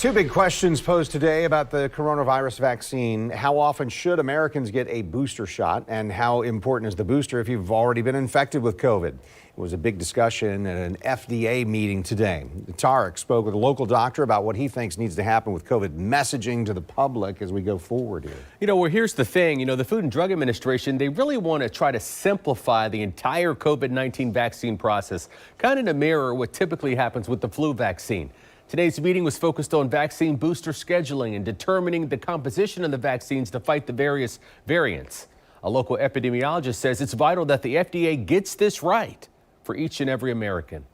Two big questions posed today about the coronavirus vaccine. How often should Americans get a booster shot? And how important is the booster if you've already been infected with COVID? It was a big discussion at an FDA meeting today. Tarek spoke with a local doctor about what he thinks needs to happen with COVID messaging to the public as we go forward here. Well, here's the thing. The Food and Drug Administration, they really want to try to simplify the entire COVID-19 vaccine process, kind of to mirror what typically happens with the flu vaccine. Today's meeting was focused on vaccine booster scheduling and determining the composition of the vaccines to fight the various variants. A local epidemiologist says it's vital that the FDA gets this right for each and every American.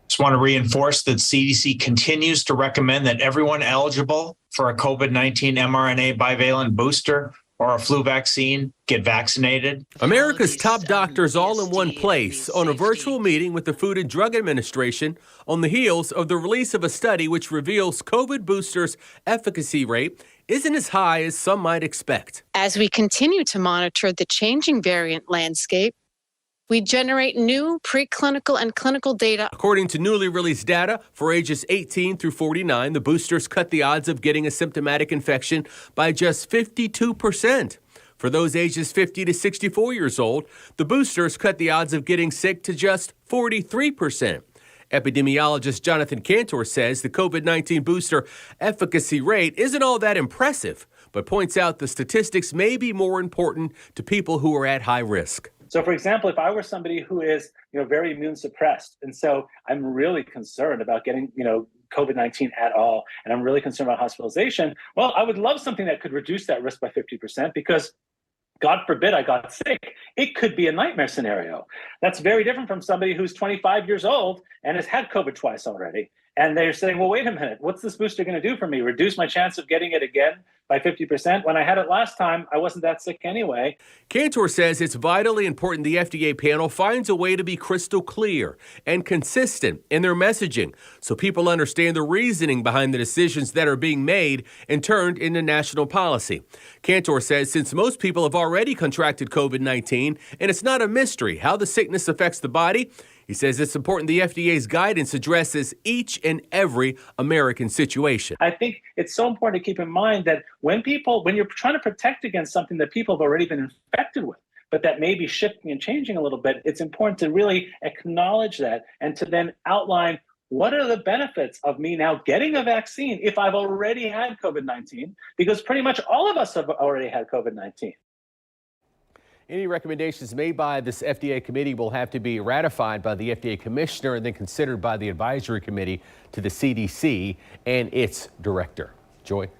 Just want to reinforce that CDC continues to recommend that everyone eligible for a COVID-19 mRNA bivalent booster or a flu vaccine get vaccinated. America's top doctors all in one place on a virtual meeting with the Food and Drug Administration on the heels of the release of a study which reveals COVID boosters' efficacy rate isn't as high as some might expect. As we continue to monitor the changing variant landscape, we generate new preclinical and clinical data. According to newly released data, for ages 18 through 49, the boosters cut the odds of getting a symptomatic infection by just 52%. For those ages 50 to 64 years old, the boosters cut the odds of getting sick to just 43%. Epidemiologist Jonathan Cantor says the COVID-19 booster efficacy rate isn't all that impressive, but points out the statistics may be more important to people who are at high risk. So, for example, if I were somebody who is, very immune suppressed, and so I'm really concerned about getting, COVID-19 at all, and I'm really concerned about hospitalization, well, I would love something that could reduce that risk by 50% because God forbid I got sick. It could be a nightmare scenario. That's very different from somebody who's 25 years old and has had COVID twice already. And they're saying, well, wait a minute, what's this booster going to do for me? Reduce my chance of getting it again by 50%? When I had it last time, I wasn't that sick anyway. Cantor says it's vitally important the FDA panel finds a way to be crystal clear and consistent in their messaging so people understand the reasoning behind the decisions that are being made and turned into national policy. Cantor says since most people have already contracted COVID-19 and it's not a mystery how the sickness affects the body, he says it's important the FDA's guidance addresses each and every American situation. I think it's so important to keep in mind that when you're trying to protect against something that people have already been infected with, but that may be shifting and changing a little bit, it's important to really acknowledge that and to then outline what are the benefits of me now getting a vaccine if I've already had COVID-19, because pretty much all of us have already had COVID-19. Any recommendations made by this FDA committee will have to be ratified by the FDA commissioner and then considered by the advisory committee to the CDC and its director. Joy.